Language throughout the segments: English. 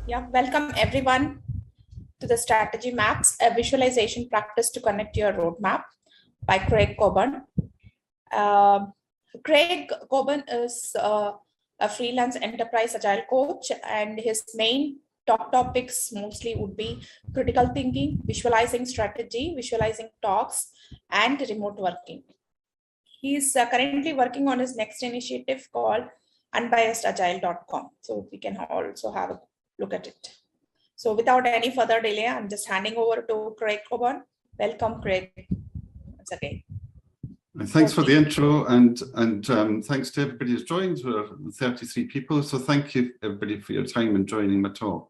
Yeah, welcome everyone to the Strategy Maps, a visualization practice to connect your roadmap by Craig Cockburn. Craig Cockburn is a freelance enterprise agile coach, and his main top topics mostly would be critical thinking, visualizing strategy, visualizing talks, and remote working. He's currently working on his next initiative called unbiasedagile.com. So we can also have a look at it. So without any further delay, I'm just handing over to Craig Cockburn. Welcome, Craig, once again. Thanks for the intro, and thanks to everybody who's joined. We're 33 people, so thank you everybody for your time and joining my talk.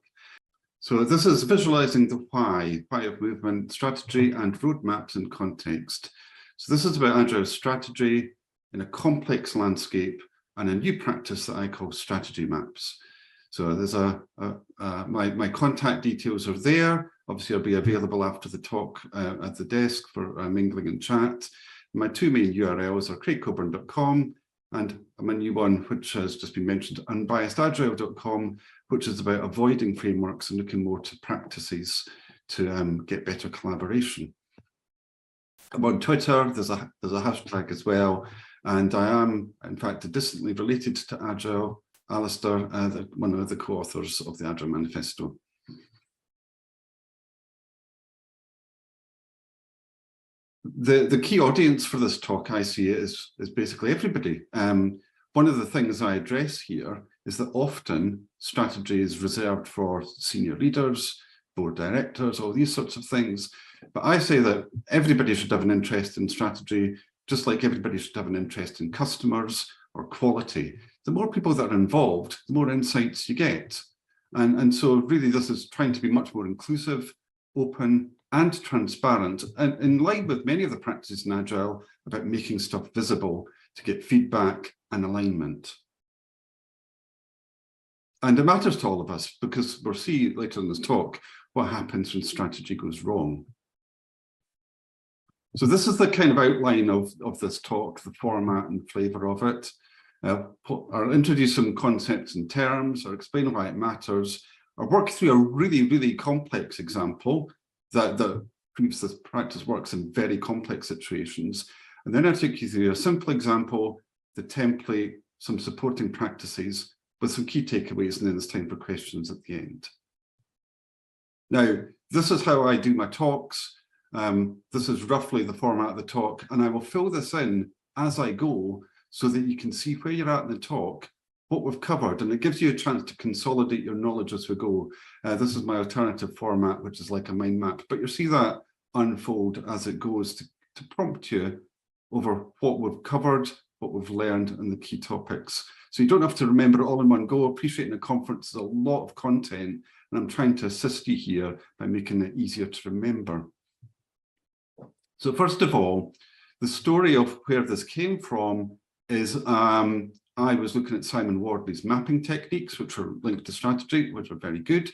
So this is visualizing the why of movement, strategy and roadmaps in context. So this is about agile strategy in a complex landscape and a new practice that I call strategy maps. So there's my contact details are there. Obviously, I'll be available after the talk at the desk for mingling and chat. My two main URLs are craigcockburn.com and my new one, which has just been mentioned, unbiasedagile.com, which is about avoiding frameworks and looking more to practices to get better collaboration. I'm on Twitter. There's a hashtag as well, and I am, in fact, distantly related to Agile. Alistair, one of the co-authors of the Agile Manifesto. The key audience for this talk, I see, is basically everybody. One of the things I address here is that often strategy is reserved for senior leaders, board directors, all these sorts of things. But I say that everybody should have an interest in strategy, just like everybody should have an interest in customers or quality. The more people that are involved, the more insights you get. And so really this is trying to be much more inclusive, open and transparent, and in line with many of the practices in Agile about making stuff visible to get feedback and alignment. And it matters to all of us because we'll see later in this talk what happens when strategy goes wrong. So this is the kind of outline of this talk, the format and flavour of it. I'll introduce some concepts and terms, or explain why it matters, or work through a really complex example that proves this practice works in very complex situations. And then I'll take you through a simple example, the template, some supporting practices, with some key takeaways, and then there's time for questions at the end. Now, this is how I do my talks. This is roughly the format of the talk, and I will fill this in as I go so that you can see where you're at in the talk, what we've covered, and it gives you a chance to consolidate your knowledge as we go. This is my alternative format, which is like a mind map, but you'll see that unfold as it goes to prompt you over what we've covered, what we've learned, and the key topics. So you don't have to remember it all in one go. Appreciating a conference is a lot of content, and I'm trying to assist you here by making it easier to remember. So first of all, the story of where this came from is I was looking at Simon Wardley's mapping techniques, which are linked to strategy, which are very good.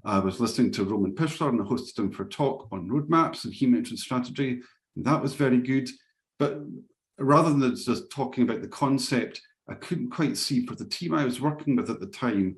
I was listening to Roman Pichler, and I hosted him for a talk on roadmaps, and he mentioned strategy, and that was very good. But rather than just talking about the concept, I couldn't quite see for the team I was working with at the time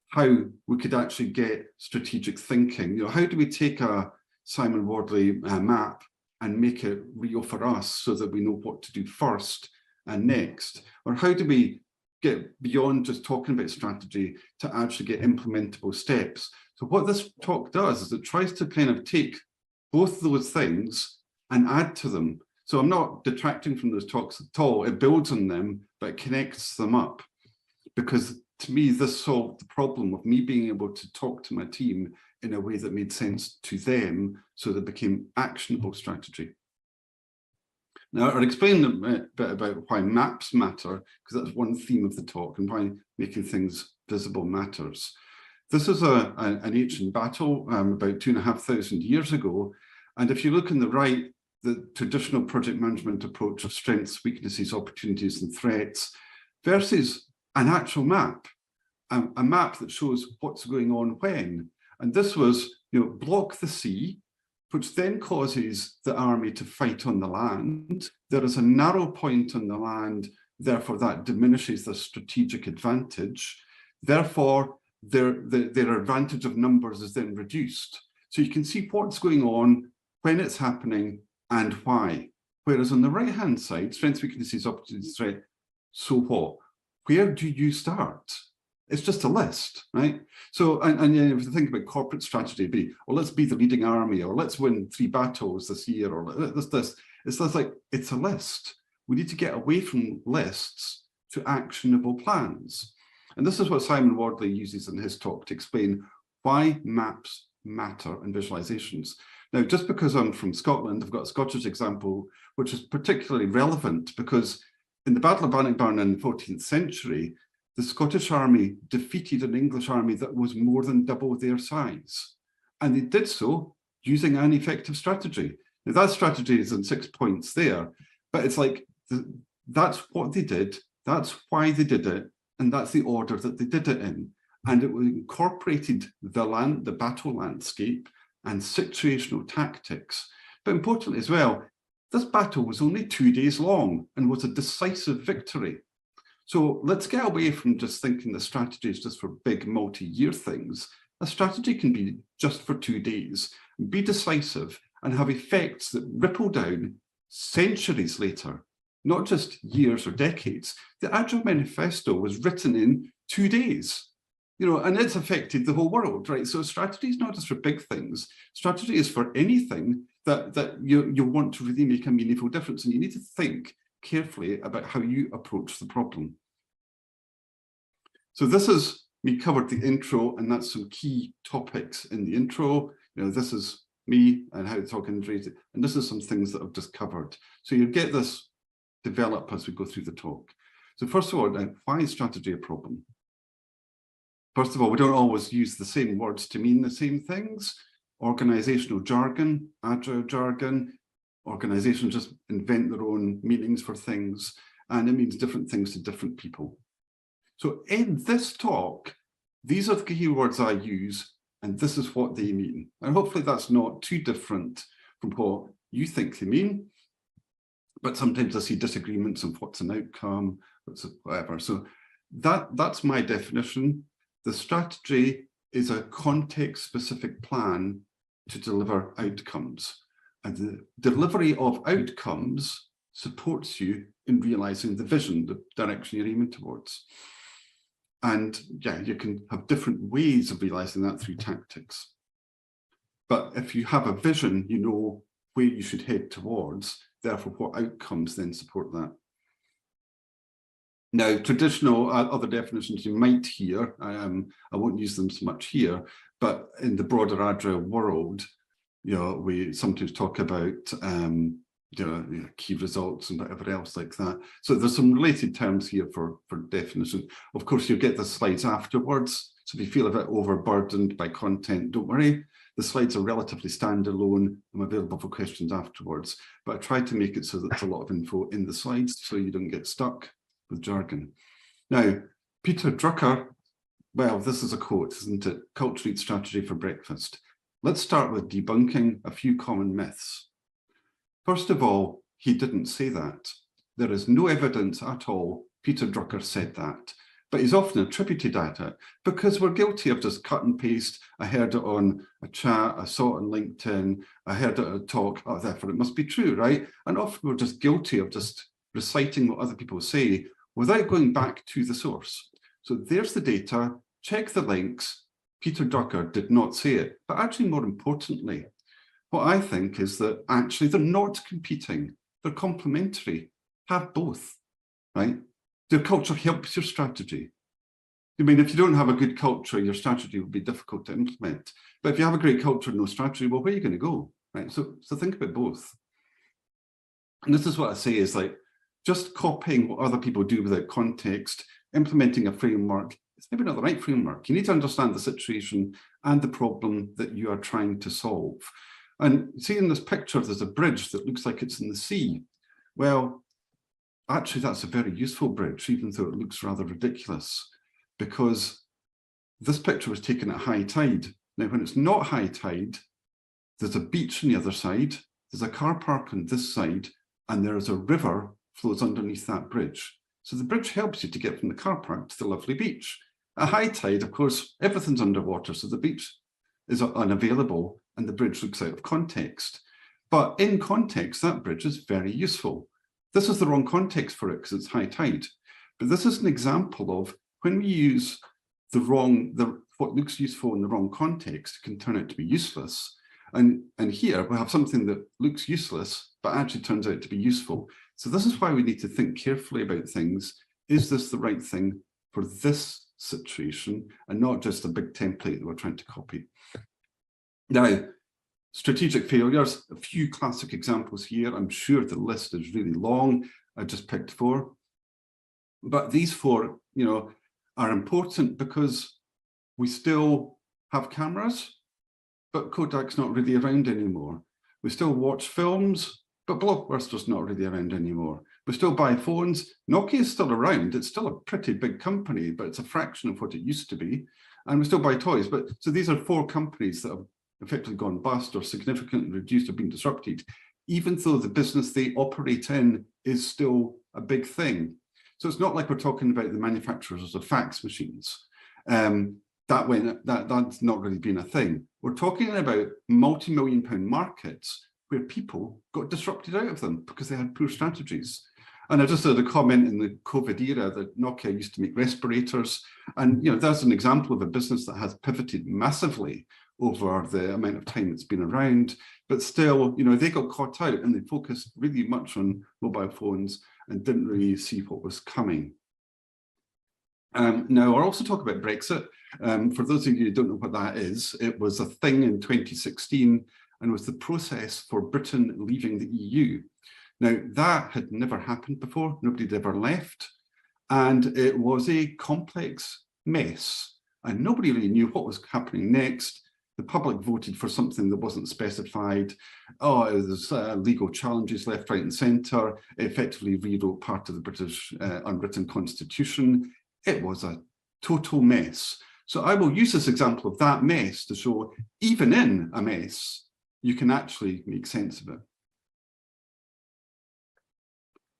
how we could actually get strategic thinking. You know, how do we take a Simon Wardley map and make it real for us so that we know what to do first and next? Or how do we get beyond just talking about strategy to actually get implementable steps? So what this talk does is it tries to kind of take both those things and add to them. So I'm not detracting from those talks at all. It builds on them, but it connects them up. Because to me, this solved the problem of me being able to talk to my team in a way that made sense to them, so that it became actionable strategy. Now, I'll explain a bit about why maps matter, because that's one theme of the talk, and why making things visible matters. This is an ancient battle about 2,500 years ago. And if you look on the right, the traditional project management approach of strengths, weaknesses, opportunities, and threats, versus an actual map, a map that shows what's going on when. And this was, you know, block the sea, which then causes the army to fight on the land. There is a narrow point on the land, therefore that diminishes the strategic advantage. Therefore, their advantage of numbers is then reduced. So you can see what's going on, when it's happening, and why. Whereas on the right-hand side, strengths, weaknesses, opportunities, threat, so what? Where do you start? It's just a list, right? So, and if you think about corporate strategy, it'd be, well, let's be the leading army, or let's win 3 battles this year, or this. It's like, it's a list. We need to get away from lists to actionable plans. And this is what Simon Wardley uses in his talk to explain why maps matter in visualizations. Now, just because I'm from Scotland, I've got a Scottish example, which is particularly relevant because in the Battle of Bannockburn in the 14th century, the Scottish army defeated an English army that was more than double their size. And they did so using an effective strategy. Now, that strategy is in 6 points there, but it's like, that's what they did, that's why they did it, and that's the order that they did it in. And it incorporated the battle landscape and situational tactics. But importantly as well, this battle was only 2 days long and was a decisive victory. So let's get away from just thinking the strategy is just for big multi-year things. A strategy can be just for 2 days, be decisive, and have effects that ripple down centuries later, not just years or decades. The Agile Manifesto was written in 2 days, and it's affected the whole world, right? So strategy is not just for big things. Strategy is for anything that you want to really make a meaningful difference, and you need to think carefully about how you approach the problem. So this is me covered the intro, and that's some key topics in the intro. This is me and how to talk injuries, and this is some things that I've just covered. So you get this develop as we go through the talk. So first of all, why is strategy a problem? First of all, we don't always use the same words to mean the same things. Organizational jargon, agile jargon, organizations just invent their own meanings for things, and it means different things to different people. So in this talk, these are the keywords I use, and this is what they mean. And hopefully that's not too different from what you think they mean, but sometimes I see disagreements on what's an outcome, whatever. So that's my definition. The strategy is a context-specific plan to deliver outcomes. And the delivery of outcomes supports you in realizing the vision, the direction you're aiming towards. And yeah, you can have different ways of realizing that through tactics. But if you have a vision, you know where you should head towards, therefore what outcomes then support that. Now, traditional other definitions you might hear, I won't use them so much here, but in the broader Agile world, we sometimes talk about key results and whatever else like that. So there's some related terms here for definition. Of course, you'll get the slides afterwards. So if you feel a bit overburdened by content, don't worry. The slides are relatively standalone. I'm available for questions afterwards. But I tried to make it so that there's a lot of info in the slides so you don't get stuck with jargon. Now, Peter Drucker, well, this is a quote, isn't it? Culture eats strategy for breakfast. Let's start with debunking a few common myths. First of all, he didn't say that. There is no evidence at all Peter Drucker said that, but he's often attributed at it because we're guilty of just cut and paste. I heard it on a chat, I saw it on LinkedIn, I heard it at a talk, oh, therefore it must be true, right? And often we're just guilty of just reciting what other people say without going back to the source. So there's the data, check the links. Peter Drucker did not say it, but actually more importantly, what I think is that actually they're not competing, they're complementary. Have both, right? Your culture helps your strategy. I mean, if you don't have a good culture, your strategy will be difficult to implement. But if you have a great culture and no strategy, well, where are you going to go, right? So think about both. And this is what I say is like, just copying what other people do without context, implementing a framework, it's maybe not the right framework. You need to understand the situation and the problem that you are trying to solve. And see in this picture, there's a bridge that looks like it's in the sea. Well, actually, that's a very useful bridge, even though it looks rather ridiculous, because this picture was taken at high tide. Now, when it's not high tide, there's a beach on the other side, there's a car park on this side, and there is a river flows underneath that bridge. So the bridge helps you to get from the car park to the lovely beach. At high tide, of course, everything's underwater, so the beach is unavailable and the bridge looks out of context. But in context, that bridge is very useful. This is the wrong context for it because it's high tide. But this is an example of when we use what looks useful in the wrong context can turn out to be useless. And here we have something that looks useless, but actually turns out to be useful. So this is why we need to think carefully about things. Is this the right thing for this situation and not just a big template that we're trying to copy? Now, strategic failures, a few classic examples here. I'm sure the list is really long. I just picked 4. But these 4, are important because we still have cameras, but Kodak's not really around anymore. We still watch films, but Blockbuster's not really around anymore. We still buy phones. Nokia's still around. It's still a pretty big company, but it's a fraction of what it used to be. And we still buy toys. So these are 4 companies that have effectively gone bust or significantly reduced or been disrupted, even though the business they operate in is still a big thing. So it's not like we're talking about the manufacturers of fax machines. That's not really been a thing. We're talking about multi-million-pound markets where people got disrupted out of them because they had poor strategies. And I just had a comment in the COVID era that Nokia used to make respirators. And that's an example of a business that has pivoted massively over the amount of time it's been around. But still, they got caught out and they focused really much on mobile phones and didn't really see what was coming. Now, I'll also talk about Brexit. For those of you who don't know what that is, it was a thing in 2016 and was the process for Britain leaving the EU. Now, that had never happened before. Nobody had ever left. And it was a complex mess. And nobody really knew what was happening next. The public voted for something that wasn't specified. There's legal challenges left, right and centre. It effectively rewrote part of the British unwritten constitution. It was a total mess. So I will use this example of that mess to show even in a mess, you can actually make sense of it.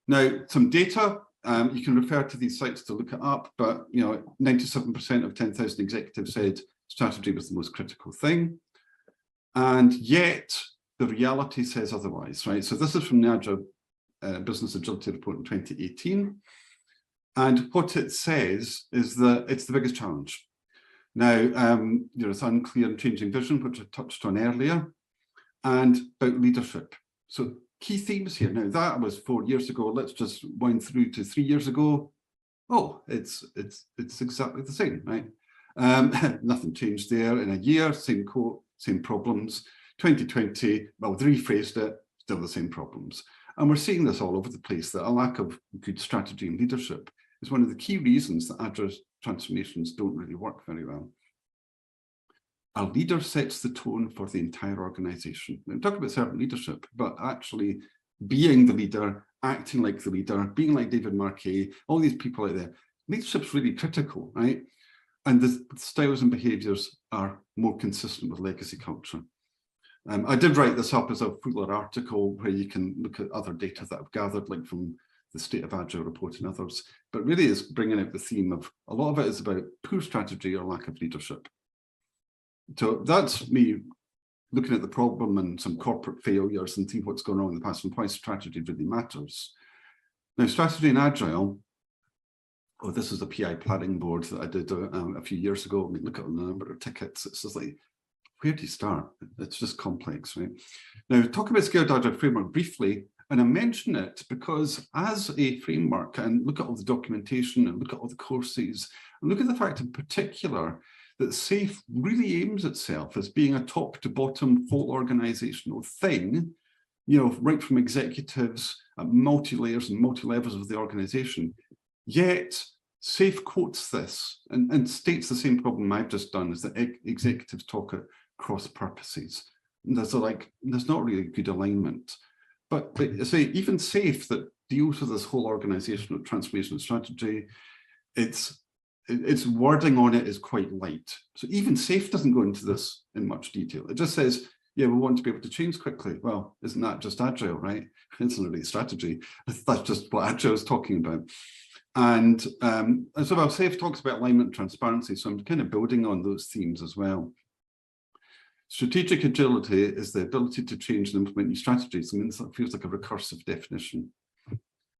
Now, some data, you can refer to these sites to look it up, but 97% of 10,000 executives said strategy was the most critical thing. And yet the reality says otherwise, right? So this is from the Agile Business Agility Report in 2018. And what it says is that it's the biggest challenge. Now, there's unclear and changing vision, which I touched on earlier, and about leadership. So key themes here. Now, that was 4 years ago. Let's just wind through to 3 years ago. Oh, it's exactly the same, right? Nothing changed there in a year, same quote, same problems. 2020, well, they rephrased it, still the same problems. And we're seeing this all over the place, that a lack of good strategy and leadership is one of the key reasons that Agile transformations don't really work very well. A leader sets the tone for the entire organization. We talk about servant leadership, but actually being the leader, acting like the leader, being like David Marquet, all these people out there, leadership's really critical, right? And the styles and behaviors are more consistent with legacy culture. I did write this up as a fuller article where you can look at other data that I've gathered, like from the State of Agile report and others, but really is bringing out the theme of a lot of it is about poor strategy or lack of leadership. So that's me looking at the problem and some corporate failures and seeing what's going on in the past and why strategy really matters. Now, strategy in Agile, this is a PI planning board that I did a few years ago. I mean, look at the number of tickets. It's just like, where do you start? It's just complex, right? Now, talk about Scaled Agile Framework briefly, and I mention it because as a framework, and look at all the documentation and look at all the courses, and look at the fact in particular that SAFE really aims itself as being a top to bottom full organizational thing, right from executives at multi-layers and multi-levels of the organization. Yet SAFE quotes this and states the same problem I've just done, is that executives talk at cross purposes. And there's not really good alignment. But I say even SAFE that deals with this whole organizational transformation strategy, its wording on it is quite light. So even SAFE doesn't go into this in much detail. It just says, yeah, we want to be able to change quickly. Well, isn't that just Agile, right? It's not really strategy. That's just what Agile is talking about. And as well, Safe talks about alignment and transparency, so I'm kind of building on those themes as well. Strategic agility is the ability to change and implement new strategies. I mean, that feels like a recursive definition.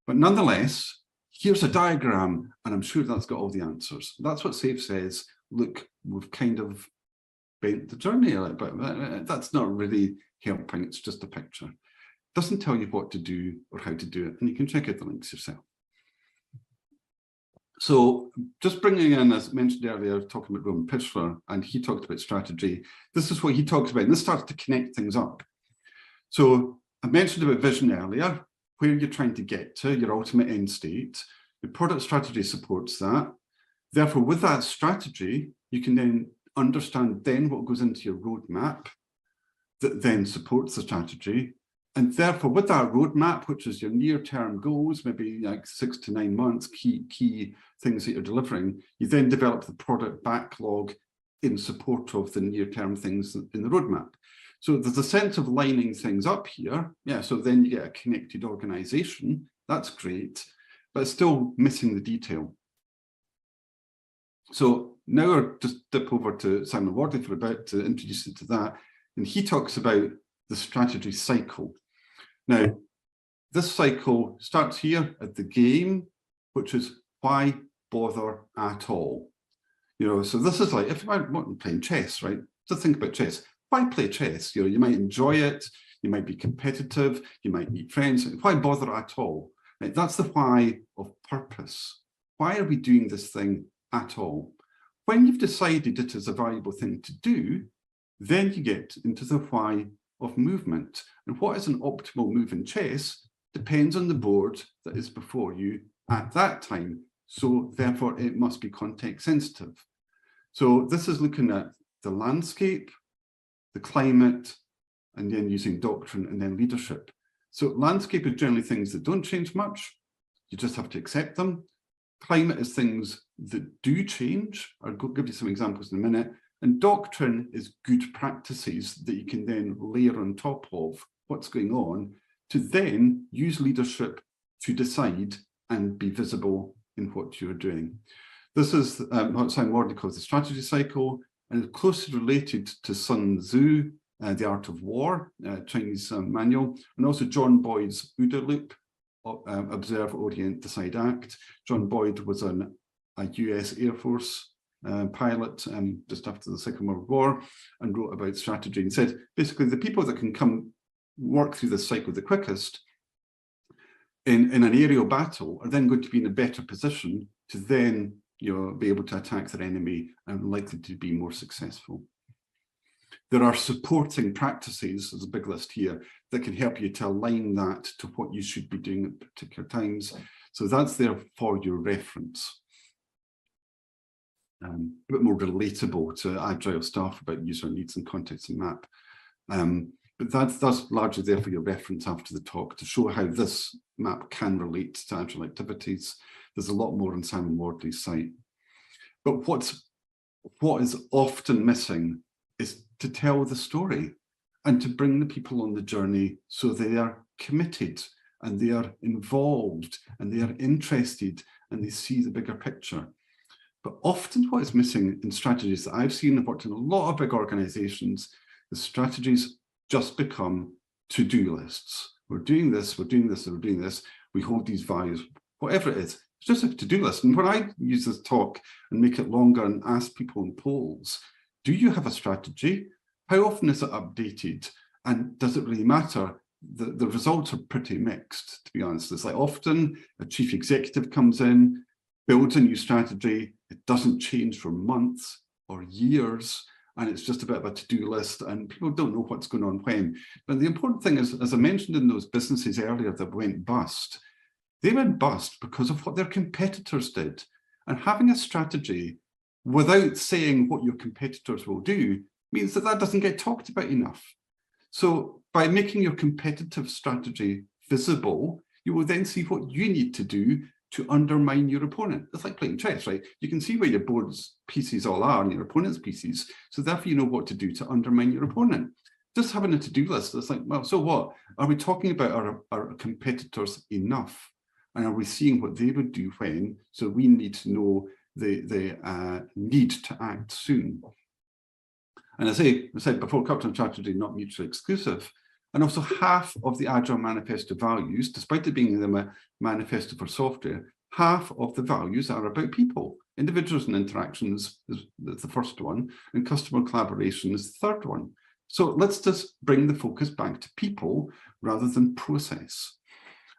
But nonetheless, here's a diagram, and I'm sure that's got all the answers. That's what Safe says. Look, we've kind of bent the journey a little bit. That's not really helping. It's just a picture. It doesn't tell you what to do or how to do it, and you can check out the links yourself. So just bringing in, as mentioned earlier, talking about Roman Pichler, and he talked about strategy. This is what he talks about, and this starts to connect things up. So I mentioned about vision earlier, where you're trying to get to, your ultimate end state. The product strategy supports that. Therefore, with that strategy, you can then understand then what goes into your roadmap that then supports the strategy. And therefore, with that roadmap, which is your near-term goals, maybe like 6 to 9 months, key things that you're delivering, you then develop the product backlog in support of the near-term things in the roadmap. So there's a sense of lining things up here. Yeah, so then you get a connected organization. That's great, but it's still missing the detail. So now I'll just dip over to Simon Wardley for a bit to introduce you to that. And he talks about the strategy cycle. Now, this cycle starts here at the game, which is why bother at all? You know, so this is like, if I'm playing chess, right? Just think about chess. Why play chess? You know, you might enjoy it, you might be competitive, you might meet friends. Why bother at all? Right? That's the why of purpose. Why are we doing this thing at all? When you've decided it is a valuable thing to do, then you get into the why of movement. And what is an optimal move in chess depends on the board that is before you at that time. So therefore, it must be context sensitive. So this is looking at the landscape, the climate, and then using doctrine and then leadership. So landscape is generally things that don't change much. You just have to accept them. Climate is things that do change. I'll give you some examples in a minute. And doctrine is good practices that you can then layer on top of what's going on to then use leadership to decide and be visible in what you're doing. This is what Simon Wardley calls the strategy cycle, and it's closely related to Sun Tzu, The Art of War, Chinese manual, and also John Boyd's OODA loop, Observe, Orient, Decide, Act. John Boyd was a US Air Force pilot just after the Second World War and wrote about strategy and said, basically, the people that can come work through this cycle the quickest in an aerial battle are then going to be in a better position to then be able to attack their enemy and likely to be more successful. There are supporting practices, there's a big list here, that can help you to align that to what you should be doing at particular times. So that's there for your reference. A bit more relatable to Agile stuff about user needs and context and map. But that's largely there for your reference after the talk to show how this map can relate to Agile activities. There's a lot more on Simon Wardley's site. But what is often missing is to tell the story and to bring the people on the journey so they are committed and they are involved and they are interested and they see the bigger picture. But often what is missing in strategies that I've seen, I've worked in a lot of big organizations, the strategies just become to-do lists. We're doing this, we're doing this, and we're doing this. We hold these values, whatever it is. It's just a to-do list. And when I use this talk and make it longer and ask people in polls, do you have a strategy? How often is it updated? And does it really matter? The results are pretty mixed, to be honest. It's like often a chief executive comes in, builds a new strategy, it doesn't change for months or years, and it's just a bit of a to-do list, and people don't know what's going on when. But the important thing is, as I mentioned in those businesses earlier that went bust, they went bust because of what their competitors did. And having a strategy without saying what your competitors will do means that that doesn't get talked about enough. So by making your competitive strategy visible, you will then see what you need to do to undermine your opponent. It's like playing chess, right? You can see where your board's pieces all are and your opponent's pieces. So therefore you know what to do to undermine your opponent. Just having a to-do list, it's like, well, so what? Are we talking about our competitors enough? And are we seeing what they would do when? So we need to know the need to act soon. And as I said before, culture and strategy not mutually exclusive. And also half of the Agile Manifesto values, despite it being the manifesto for software, half of the values are about people. Individuals and interactions is the first one, and customer collaboration is the third one. So let's just bring the focus back to people rather than process.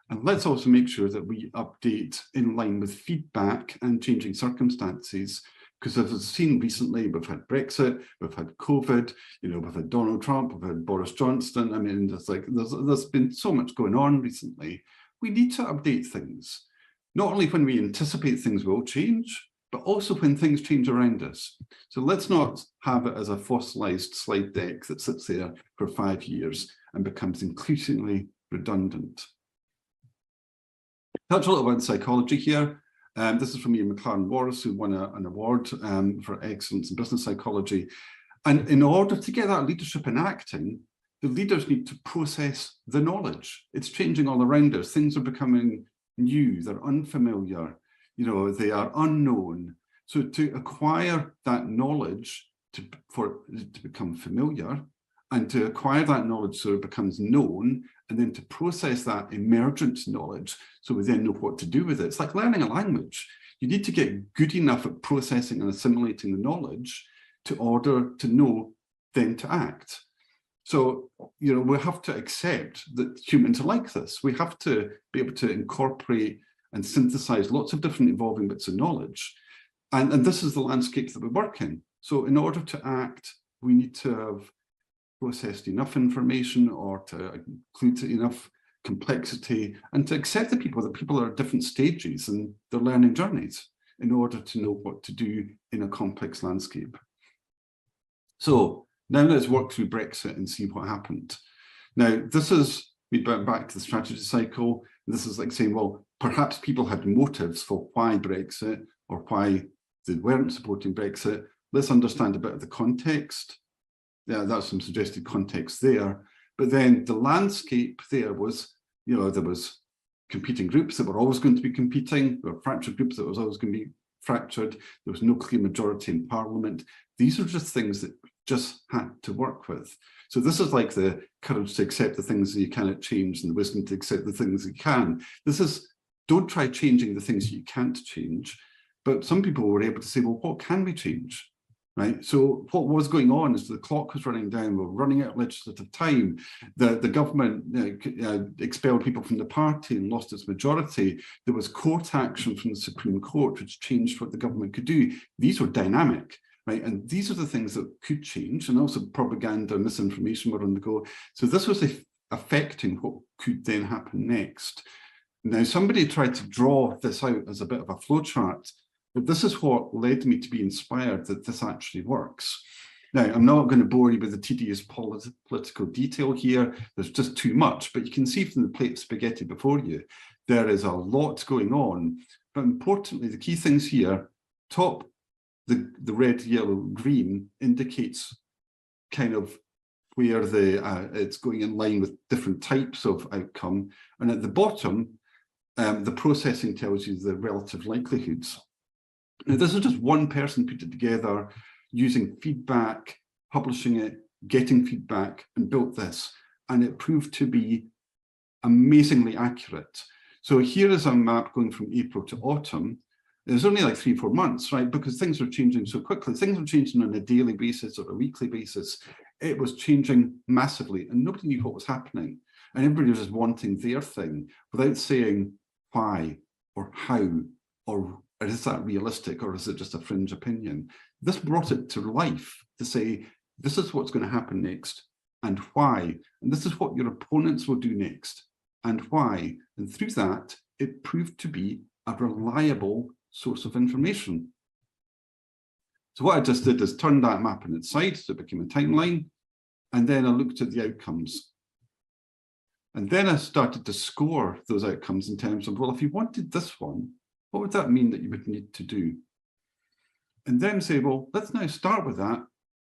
And let's also make sure that we update in line with feedback and changing circumstances, because as we've seen recently, we've had Brexit, we've had COVID, we've had Donald Trump, we've had Boris Johnson. I mean, there's been so much going on recently. We need to update things, not only when we anticipate things will change, but also when things change around us. So let's not have it as a fossilized slide deck that sits there for 5 years and becomes increasingly redundant. Touch a little about psychology here. This is from Ian McLaren-Warris, who won an award for excellence in business psychology. And in order to get that leadership in acting, the leaders need to process the knowledge. It's changing all around us. Things are becoming new, they're unfamiliar, they are unknown. So to acquire that knowledge to become familiar, and to acquire that knowledge so it becomes known, and then to process that emergent knowledge so we then know what to do with it. It's like learning a language. You need to get good enough at processing and assimilating the knowledge to order to know, then to act. So, we have to accept that humans are like this. We have to be able to incorporate and synthesize lots of different evolving bits of knowledge. And this is the landscape that we work in. So in order to act, we need to have processed enough information, or to include enough complexity, and to accept that people are at different stages in their learning journeys in order to know what to do in a complex landscape. So now let's work through Brexit and see what happened. Now, we went back to the strategy cycle. This is like saying, well, perhaps people had motives for why Brexit or why they weren't supporting Brexit. Let's understand a bit of the context. Yeah, that's some suggested context there. But then the landscape there was, there was competing groups that were always going to be competing. There were fractured groups that was always going to be fractured. There was no clear majority in Parliament. These are just things that just had to work with. So this is like the courage to accept the things that you cannot change and the wisdom to accept the things that you can. This is, don't try changing the things you can't change. But some people were able to say, well, what can we change? Right. So what was going on is the clock was running down. We're running out of legislative time. The government expelled people from the party and lost its majority. There was court action from the Supreme Court, which changed what the government could do. These were dynamic, right? And these are the things that could change. And also propaganda and misinformation were on the go. So this was affecting what could then happen next. Now, somebody tried to draw this out as a bit of a flowchart. But this is what led me to be inspired that this actually works. Now, I'm not going to bore you with the tedious political detail here. There's just too much. But you can see from the plate of spaghetti before you, there is a lot going on. But importantly, the key things here, top, the red, yellow, green indicates kind of where it's going in line with different types of outcome. And at the bottom, the processing tells you the relative likelihoods. Now, this is just one person put it together using feedback, publishing it, getting feedback, and built this. And it proved to be amazingly accurate. So here is a map going from April to autumn. There's only like 3-4 months, right? Because things are changing so quickly. Things are changing on a daily basis or a weekly basis. It was changing massively, and nobody knew what was happening. And everybody was just wanting their thing without saying why or how, or is that realistic, or is it just a fringe opinion? This brought it to life to say, this is what's going to happen next and why. And this is what your opponents will do next and why. And through that, it proved to be a reliable source of information. So what I just did is turn that map on its side, so it became a timeline. And then I looked at the outcomes. And then I started to score those outcomes in terms of, well, if you wanted this one, what would that mean that you would need to do? And then say, well, let's now start with that,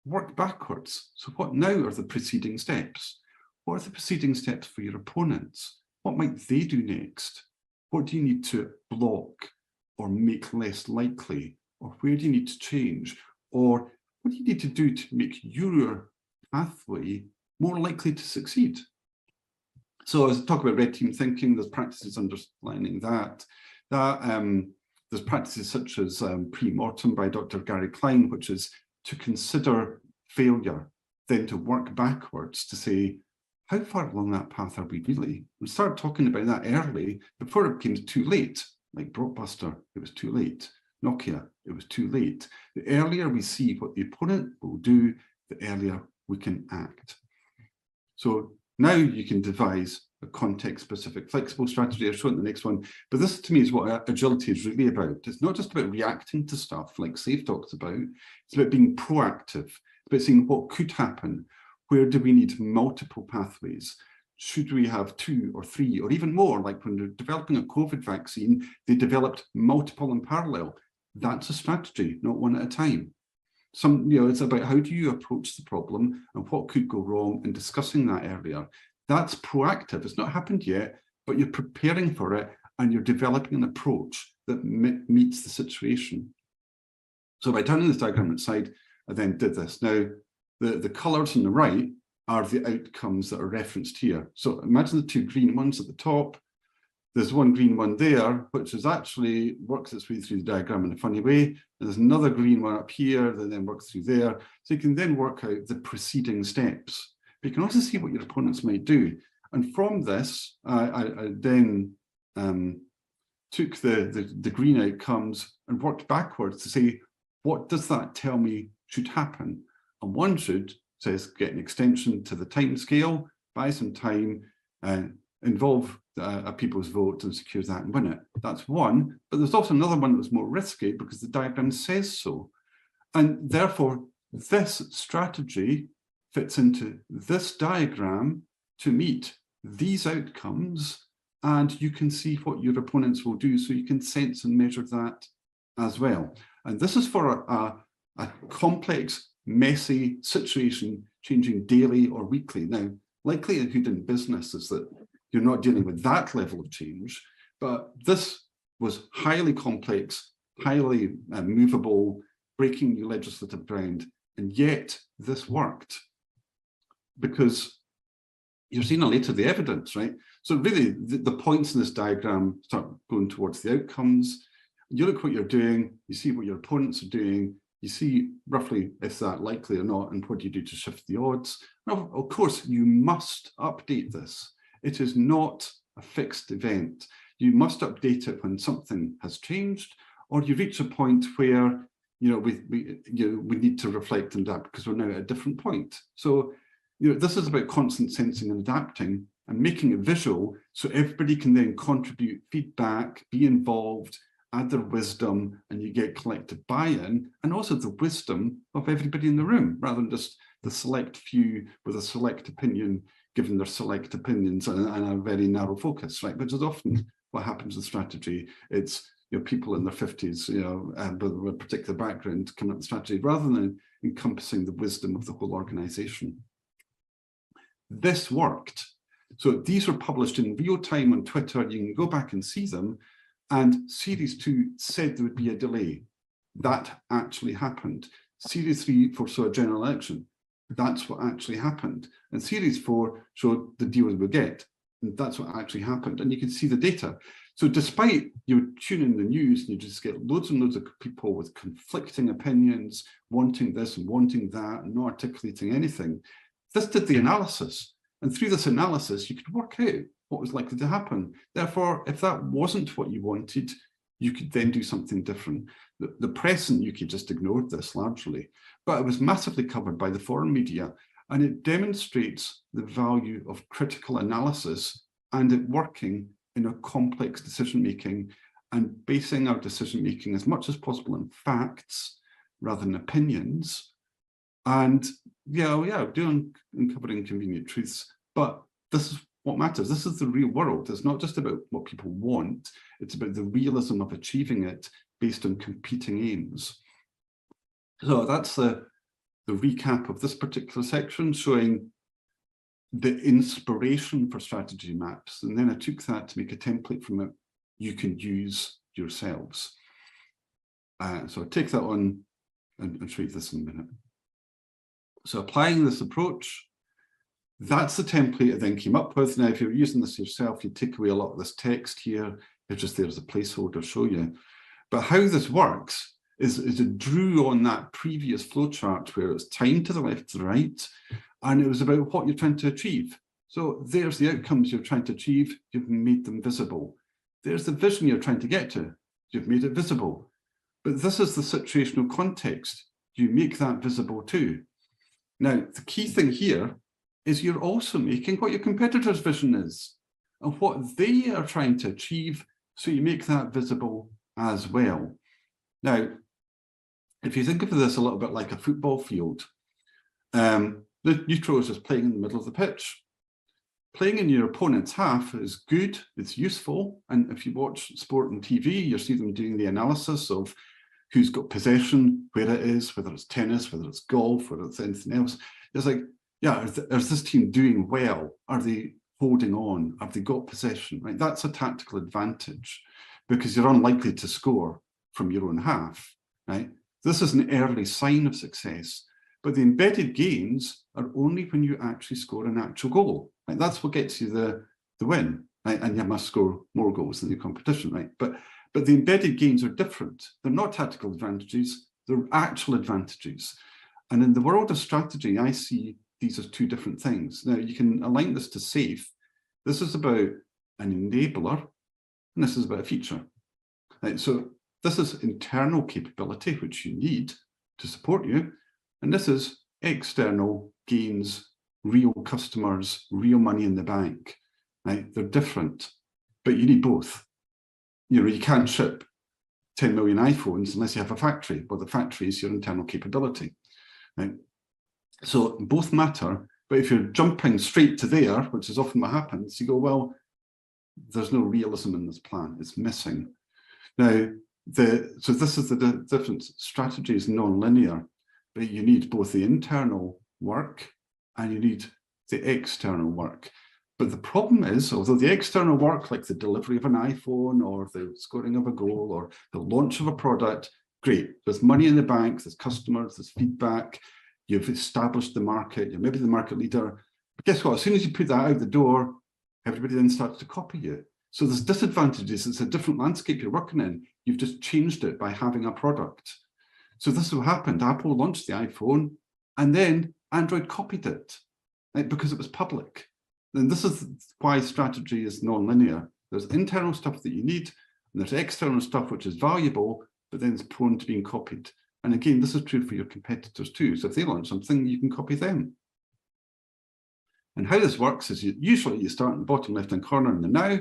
work backwards. So what now are the preceding steps? What are the preceding steps for your opponents? What might they do next? What do you need to block or make less likely? Or where do you need to change? Or what do you need to do to make your pathway more likely to succeed? So as I talk about red team thinking, there's practices underlining that. There's practices such as pre-mortem by Dr. Gary Klein, which is to consider failure, then to work backwards to say, how far along that path are we really? We started talking about that early before it became too late, like Blockbuster, it was too late. Nokia, it was too late. The earlier we see what the opponent will do, the earlier we can act. So now you can devise a context-specific flexible strategy. I'll show it in the next one. But this, to me, is what agility is really about. It's not just about reacting to stuff like Safe talks about. It's about being proactive. It's about seeing what could happen. Where do we need multiple pathways? Should we have 2 or 3 or even more? Like when they're developing a COVID vaccine, they developed multiple in parallel. That's a strategy, not one at a time. It's about how do you approach the problem and what could go wrong, and discussing that earlier. That's proactive. It's not happened yet, but you're preparing for it and you're developing an approach that meets the situation. So by turning this diagram inside, I then did this. Now, the colours on the right are the outcomes that are referenced here. So imagine the 2 green ones at the top. There's one green one there, which is actually works its way through the diagram in a funny way. And there's another green one up here that then works through there. So you can then work out the preceding steps. But you can also see what your opponents might do. And from this, I then took the green outcomes and worked backwards to say, what does that tell me should happen? And one should, says, get an extension to the time scale, buy some time, involve a people's vote and secure that and win it. That's one. But there's also another one that was more risky because the diagram says so. And therefore, this strategy fits into this diagram to meet these outcomes, and you can see what your opponents will do, so you can sense and measure that as well. And this is for a complex, messy situation changing daily or weekly. Now, likelihood in business is that you're not dealing with that level of change, but this was highly complex, highly movable, breaking new legislative ground, and yet this worked. Because you're seeing later the evidence, right? So really, the points in this diagram start going towards the outcomes. You look what you're doing, you see what your opponents are doing, you see roughly if that likely or not, and what do you do to shift the odds. Now, of course, you must update this. It is not a fixed event. You must update it when something has changed, or you reach a point where we need to reflect and adapt because we're now at a different point. So this is about constant sensing and adapting and making it visual so everybody can then contribute feedback, be involved, add their wisdom, and you get collective buy-in, and also the wisdom of everybody in the room, rather than just the select few with a select opinion, given their select opinions and a very narrow focus, right? Which is often what happens with strategy. It's people in their 50s, with a particular background coming up with strategy, rather than encompassing the wisdom of the whole organization. This worked. So these were published in real time on Twitter. You can go back and see them. And Series 2 said there would be a delay. That actually happened. Series 3 foresaw a general election. That's what actually happened. And Series 4 showed the deal we would get. And that's what actually happened. And you can see the data. So despite you tune in the news and you just get loads and loads of people with conflicting opinions, wanting this and wanting that, and not articulating anything, this did the analysis. And through this analysis, you could work out what was likely to happen. Therefore, if that wasn't what you wanted, you could then do something different. The press in the UK just ignored this largely, but it was massively covered by the foreign media, and it demonstrates the value of critical analysis and it working in a complex decision-making and basing our decision-making as much as possible on facts rather than opinions. And doing uncovering convenient truths, but this is what matters. This is the real world. It's not just about what people want, it's about the realism of achieving it based on competing aims. So that's the recap of this particular section, showing the inspiration for strategy maps. And then I took that to make a template from it you can use yourselves. So I'll take that on and show you this in a minute. So applying this approach, that's the template I then came up with. Now, if you're using this yourself, you take away a lot of this text here. It's just there as a placeholder to show you. But how this works is it drew on that previous flowchart where it's time to the left to the right, and it was about what you're trying to achieve. So there's the outcomes you're trying to achieve. You've made them visible. There's the vision you're trying to get to. You've made it visible. But this is the situational context. You make that visible too. Now, the key thing here is you're also making what your competitor's vision is and what they are trying to achieve, so you make that visible as well. Now, if you think of this a little bit like a football field, the neutral is just playing in the middle of the pitch. Playing in your opponent's half is good, it's useful, and if you watch sport on TV, you see them doing the analysis of who's got possession, where it is, whether it's tennis, whether it's golf, whether it's anything else. It's like, yeah, is this team doing well? Are they holding on? Have they got possession? Right? That's a tactical advantage because you're unlikely to score from your own half. Right? This is an early sign of success, but the embedded gains are only when you actually score an actual goal. Right? That's what gets you the win. Right? And you must score more goals than your competition. Right? But the embedded gains are different. They're not tactical advantages, they're actual advantages. And in the world of strategy, I see these as two different things. Now, you can align this to SAFE. This is about an enabler, and this is about a feature. Right, so this is internal capability, which you need to support you. And this is external gains, real customers, real money in the bank. Right? They're different, but you need both. You know, you can't ship 10 million iPhones unless you have a factory. Well, the factory is your internal capability. Right? So both matter, but if you're jumping straight to there, which is often what happens, you go, well, there's no realism in this plan, it's missing. Now, so this is the difference. Strategy is non-linear, but you need both the internal work and you need the external work. But the problem is, although the external work, like the delivery of an iPhone or the scoring of a goal or the launch of a product, great, there's money in the bank, there's customers, there's feedback, you've established the market, you're maybe the market leader. But guess what? As soon as you put that out the door, everybody then starts to copy you. So there's disadvantages. It's a different landscape you're working in. You've just changed it by having a product. So this is what happened. Apple launched the iPhone and then Android copied it, right, because it was public. And this is why strategy is non-linear. There's internal stuff that you need, and there's external stuff which is valuable, but then it's prone to being copied. And again, this is true for your competitors too. So if they launch something, you can copy them. And how this works is usually you start in the bottom left-hand corner in the now,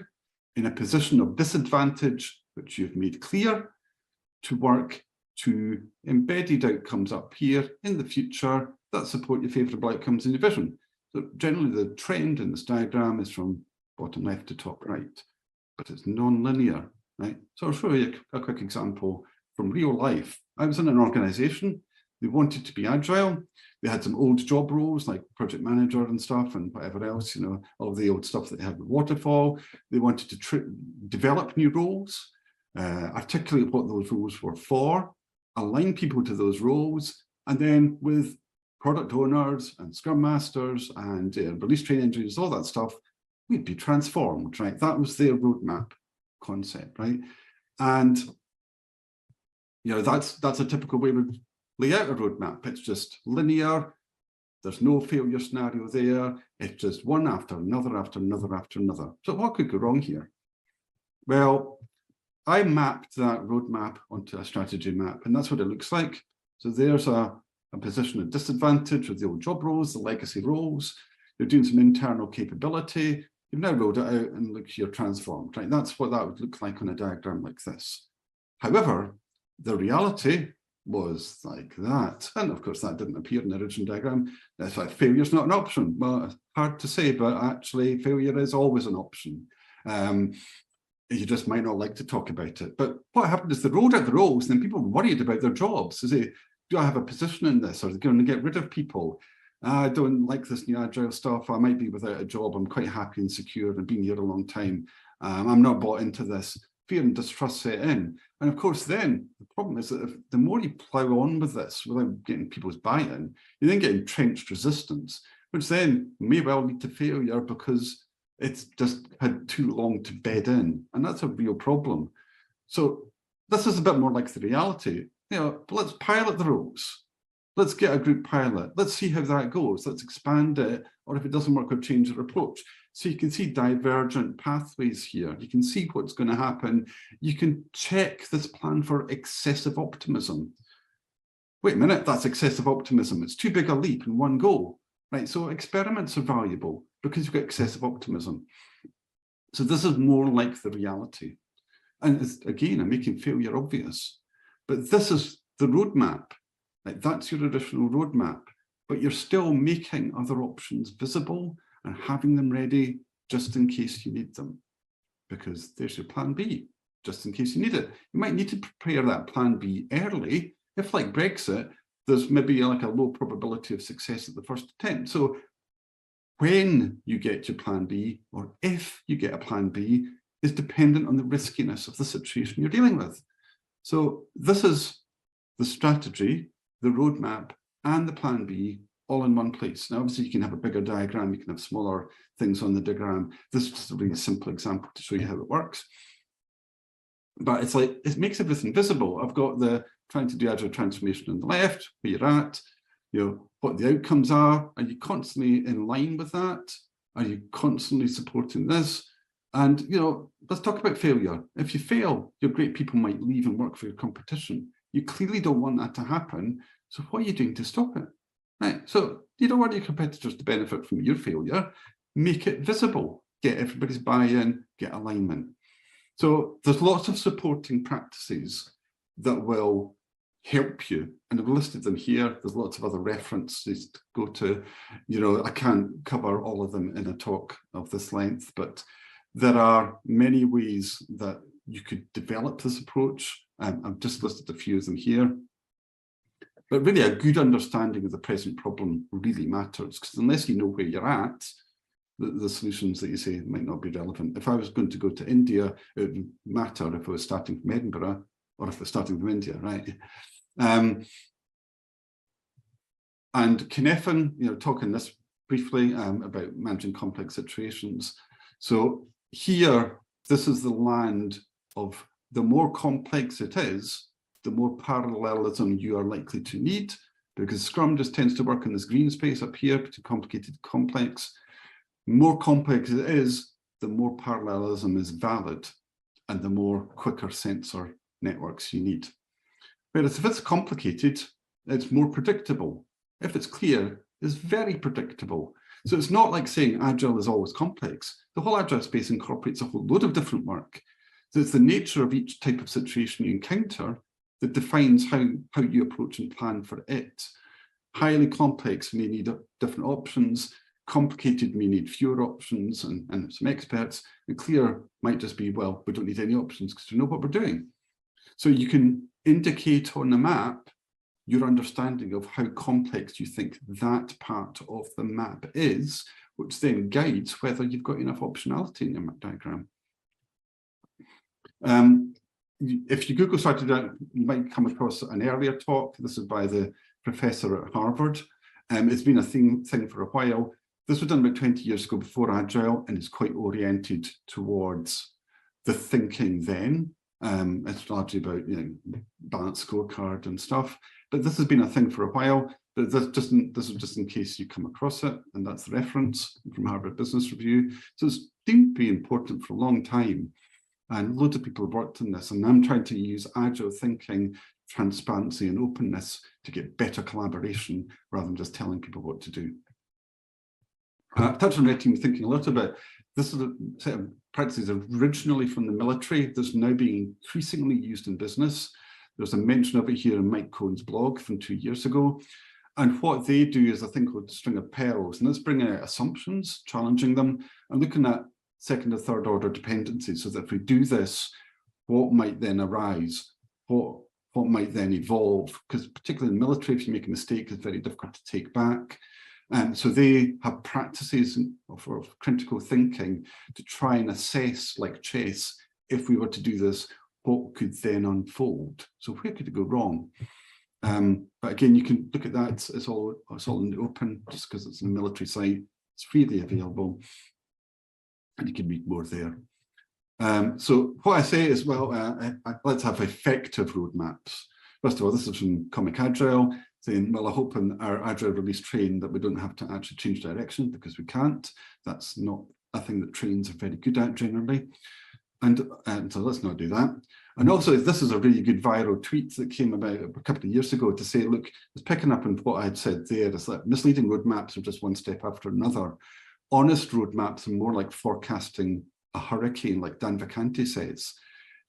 in a position of disadvantage, which you've made clear, to work to embedded outcomes up here in the future that support your favourable outcomes in your vision. So generally the trend in this diagram is from bottom left to top right, but it's non-linear, right? So I'll show you a quick example from real life. I was in an organization, they wanted to be agile. They had some old job roles like project manager and stuff and whatever else, you know, all the old stuff that they had with waterfall. They wanted to develop new roles, articulate what those roles were for, align people to those roles, and then with product owners and scrum masters and release train engineers, all that stuff, we'd be transformed, right? That was their roadmap concept, right? And you know, that's a typical way we lay out a roadmap. It's just linear. There's no failure scenario there. It's just one after another, after another, after another. So what could go wrong here? Well, I mapped that roadmap onto a strategy map, and that's what it looks like. So there's a position of disadvantage with the old job roles, the legacy roles. You're doing some internal capability. You've now rolled it out and look, you're transformed, right? That's what that would look like on a diagram like this. However, the reality was like that. And of course, that didn't appear in the original diagram. That's why failure's not an option. Well, it's hard to say, but actually failure is always an option. You just might not like to talk about it. But what happened is they rolled out the roles and then people were worried about their jobs. So say, do I have a position in this? Are they going to get rid of people? I don't like this new agile stuff. I might be without a job. I'm quite happy and secure and been here a long time. I'm not bought into this. fear and distrust set in. And of course, then the problem is that if the more you plough on with this without getting people's buy-in, you then get entrenched resistance, which then may well lead to failure because it's just had too long to bed in. And that's a real problem. So this is a bit more like the reality. You know, let's pilot the roles. Let's get a group pilot. Let's see how that goes. Let's expand it. Or if it doesn't work, we'll change our approach. So you can see divergent pathways here. You can see what's going to happen. You can check this plan for excessive optimism. Wait a minute, that's excessive optimism. It's too big a leap in one go. Right, so experiments are valuable because you've got excessive optimism. So this is more like the reality. And it's, again, I'm making failure obvious. But this is the roadmap. Like, that's your original roadmap. But you're still making other options visible and having them ready just in case you need them. Because there's your plan B, just in case you need it. You might need to prepare that plan B early. If, like Brexit, there's maybe like a low probability of success at the first attempt. So when you get your plan B, or if you get a plan B, is dependent on the riskiness of the situation you're dealing with. So this is the strategy, the roadmap, and the plan B all in one place. Now, obviously, you can have a bigger diagram, you can have smaller things on the diagram. This is just a really simple example to show you how it works. But it's like, it makes everything visible. I've got the trying to do agile transformation on the left, where you're at, you know, what the outcomes are. Are you constantly in line with that? Are you constantly supporting this? And, you know, let's talk about failure. If you fail, your great people might leave and work for your competition. You clearly don't want that to happen. So what are you doing to stop it? Right. So you don't want your competitors to benefit from your failure. Make it visible. Get everybody's buy-in, get alignment. So there's lots of supporting practices that will help you. And I've listed them here. There's lots of other references to go to. You know, I can't cover all of them in a talk of this length, but there are many ways that you could develop this approach. I've just listed a few of them here. But really, a good understanding of the present problem really matters, because unless you know where you're at, the solutions that you say might not be relevant. If I was going to go to India, it would matter if I was starting from Edinburgh or if I was starting from India, right? And Cynefin, you know, talking this briefly about managing complex situations. So here, this is the land of the more complex it is, the more parallelism you are likely to need, because Scrum just tends to work in this green space up here, between complicated and complex. More complex it is, the more parallelism is valid and the more quicker sensor networks you need. Whereas if it's complicated, it's more predictable. If it's clear, it's very predictable. So it's not like saying Agile is always complex. The whole Agile space incorporates a whole load of different work. So it's the nature of each type of situation you encounter that defines how you approach and plan for it. Highly complex may need different options. Complicated may need fewer options and some experts. And clear might just be, well, we don't need any options because we know what we're doing. So you can indicate on the map your understanding of how complex you think that part of the map is, which then guides whether you've got enough optionality in your map diagram. If you Google started out, you might come across an earlier talk. This is by the professor at Harvard. It's been a thing for a while. This was done about 20 years ago before Agile, and it's quite oriented towards the thinking then. It's largely about, you know, balanced scorecard and stuff. But this has been a thing for a while. But this is just in case you come across it, and that's the reference from Harvard Business Review. So it's deemed to be important for a long time. And loads of people have worked on this, and I'm trying to use Agile thinking, transparency, and openness to get better collaboration rather than just telling people what to do. Touch on red team thinking a little bit. This is a set of practices originally from the military that's now being increasingly used in business. There's a mention of it here in Mike Cohen's blog from 2 years ago. And what they do is a thing called string of pearls, and that's bringing out assumptions, challenging them, and looking at second or third order dependencies, so that if we do this, what might then arise? What might then evolve? Because particularly in the military, if you make a mistake, it's very difficult to take back. And so they have practices of critical thinking to try and assess, like chess, if we were to do this, what could then unfold? So where could it go wrong? But again, you can look at that. It's all in the open, just because it's a military site. It's freely available, and you can read more there. So what I say is, well, let's have effective roadmaps. First of all, this is from Comic Agile, saying, well, I hope in our Agile release train that we don't have to actually change direction, because we can't. That's not a thing that trains are very good at generally. And so let's not do that. And also, this is a really good viral tweet that came about a couple of years ago to say, look, it's picking up on what I had said there, is that misleading roadmaps are just one step after another. Honest roadmaps are more like forecasting a hurricane, like Dan Vacanti says.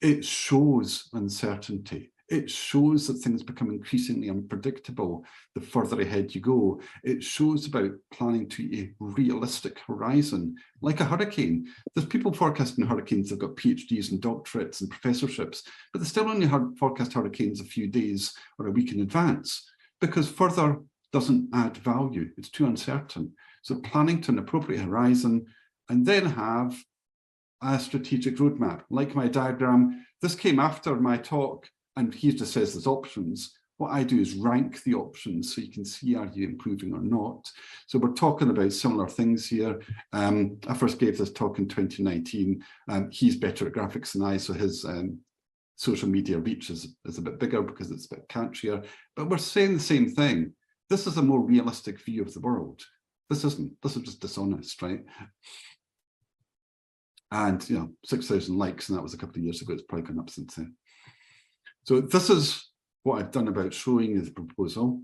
It shows uncertainty. It shows that things become increasingly unpredictable the further ahead you go. It shows about planning to a realistic horizon, like a hurricane. There's people forecasting hurricanes that've got PhDs and doctorates and professorships, but they still only forecast hurricanes a few days or a week in advance, because further doesn't add value. It's too uncertain. So planning to an appropriate horizon, and then have a strategic roadmap. Like my diagram, this came after my talk, and he just says there's options. What I do is rank the options so you can see, are you improving or not? So we're talking about similar things here. I first gave this talk in 2019. He's better at graphics than I, so his social media reach is a bit bigger because it's a bit catchier. But we're saying the same thing. This is a more realistic view of the world. This isn't. This is just dishonest, right? And 6,000 likes, and that was a couple of years ago. It's probably gone up since then. So this is what I've done about showing you the proposal.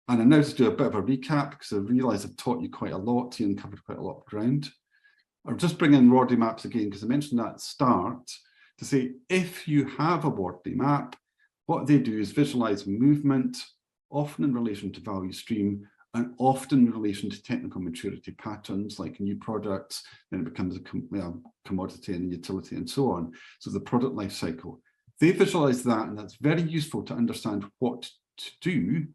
And I now just do a bit of a recap, because I realise I've taught you quite a lot here and covered quite a lot of ground. I'll just bring in Wardley maps again, because I mentioned that at the start, to say, if you have a Wardley map, what they do is visualise movement, often in relation to value stream, and often in relation to technical maturity patterns, like new products, then it becomes a commodity and a utility and so on. So the product life cycle. They visualize that, and that's very useful to understand what to do.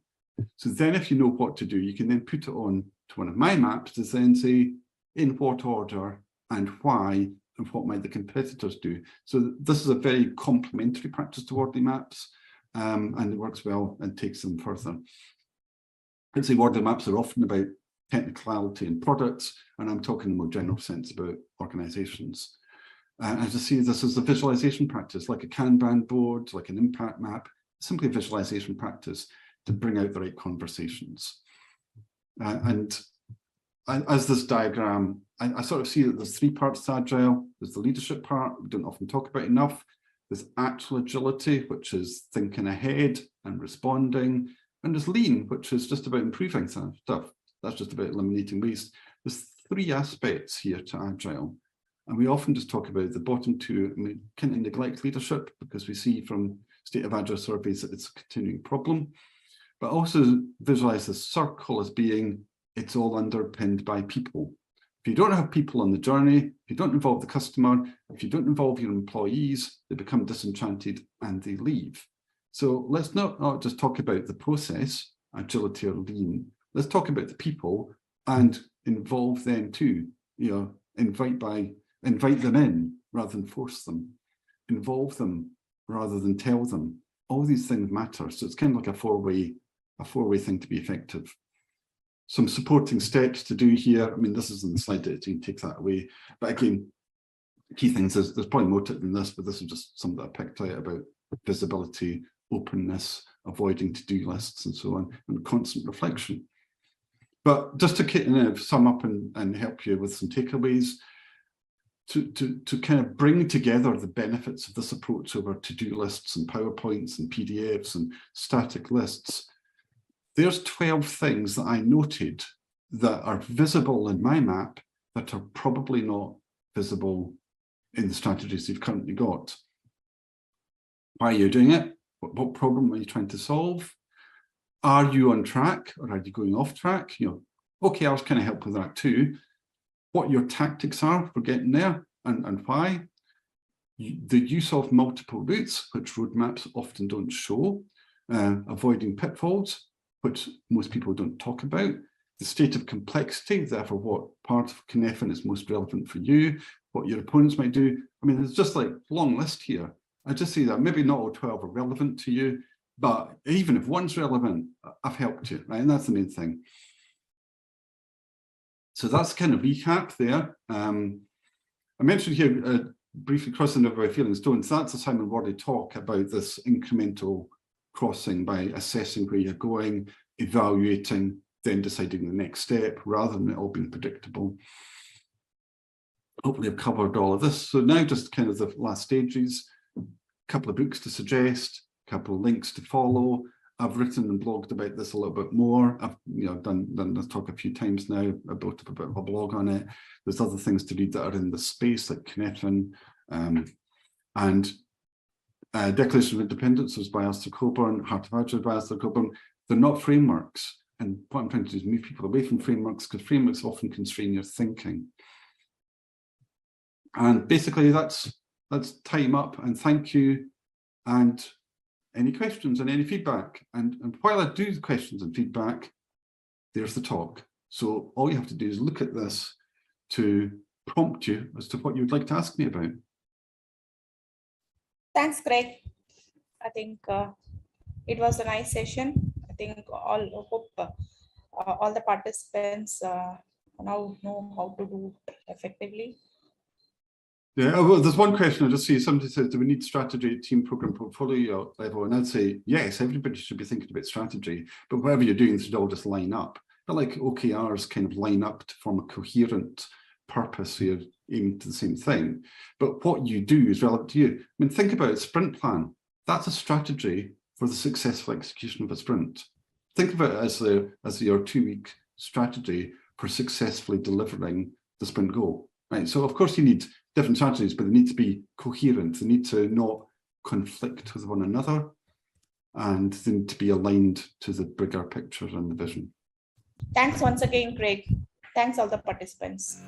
So then if you know what to do, you can then put it on to one of my maps to then say in what order and why, and what might the competitors do. So this is a very complementary practice to Wardley maps, and it works well and takes them further. I'd say Wardley maps are often about technicality and products, and I'm talking in a more general sense about organizations. As you see, this is a visualization practice, like a Kanban board, like an impact map, simply a visualization practice to bring out the right conversations. And as this diagram, I sort of see that there's three parts to Agile. There's the leadership part, we don't often talk about enough. There's actual agility, which is thinking ahead and responding. And there's lean, which is just about improving stuff. That's just about eliminating waste. There's three aspects here to Agile. And we often just talk about the bottom two, and we kind of neglect leadership, because we see from State of Agile surveys that it's a continuing problem. But also visualize the circle as being, it's all underpinned by people. If you don't have people on the journey, if you don't involve the customer, if you don't involve your employees, they become disenchanted and they leave. So let's not just talk about the process, agility or lean. Let's talk about the people and involve them too. Invite them in rather than force them. Involve them rather than tell them. All these things matter. So it's kind of like a four-way thing to be effective. Some supporting steps to do here. I mean, this is in the slide deck, you can take that away. But again, key things is there's probably more to it than this, but this is just some that I picked out about visibility, openness, avoiding to-do lists and so on, and constant reflection. But just to kind of sum up and help you with some takeaways, to kind of bring together the benefits of this approach over to-do lists and PowerPoints and PDFs and static lists, there's 12 things that I noted that are visible in my map that are probably not visible in the strategies you've currently got. Why are you doing it? What problem are you trying to solve? Are you on track or are you going off track? Okay, I was kind of helping with that too. What your tactics are for getting there and why. The use of multiple routes, which roadmaps often don't show. Avoiding pitfalls, which most people don't talk about. The state of complexity, therefore what part of Cynefin is most relevant for you, what your opponents might do, I mean, there's just like a long list here. I just say that maybe not all 12 are relevant to you, but even if one's relevant, I've helped you, right? And that's the main thing. So that's kind of recap there. I mentioned here briefly crossing over by feeling stones. That's a Simon Wardley talk about this incremental crossing by assessing where you're going, evaluating, then deciding the next step rather than it all being predictable. Hopefully I've covered all of this. So now just kind of the last stages, a couple of books to suggest, a couple of links to follow. I've written and blogged about this a little bit more. I've done this talk a few times now. I built up a bit of a blog on it. There's other things to read that are in the space, like Cynefin, and Declaration of Independence was by Alistair Cockburn, Heart of Agile by Alistair Cockburn. They're not frameworks. And what I'm trying to do is move people away from frameworks, because frameworks often constrain your thinking. And basically that's time up, and thank you. And any questions and any feedback. And while I do the questions and feedback, there's the talk. So all you have to do is look at this to prompt you as to what you would like to ask me about. Thanks, Greg. I think it was a nice session. I think all the participants now know how to do it effectively. Yeah, well, there's one question I just see. Somebody says, do we need strategy at team program portfolio level? And I'd say, yes, everybody should be thinking about strategy, but whatever you're doing should all just line up. But like OKRs kind of line up to form a coherent purpose, so you're aiming to the same thing. But what you do is relevant to you. I mean, think about a sprint plan. That's a strategy for the successful execution of a sprint. Think of it as your 2-week strategy for successfully delivering the sprint goal. Right. So of course you need different strategies, but they need to be coherent. They need to not conflict with one another, and they need to be aligned to the bigger picture and the vision. Thanks once again, Greg. Thanks all the participants.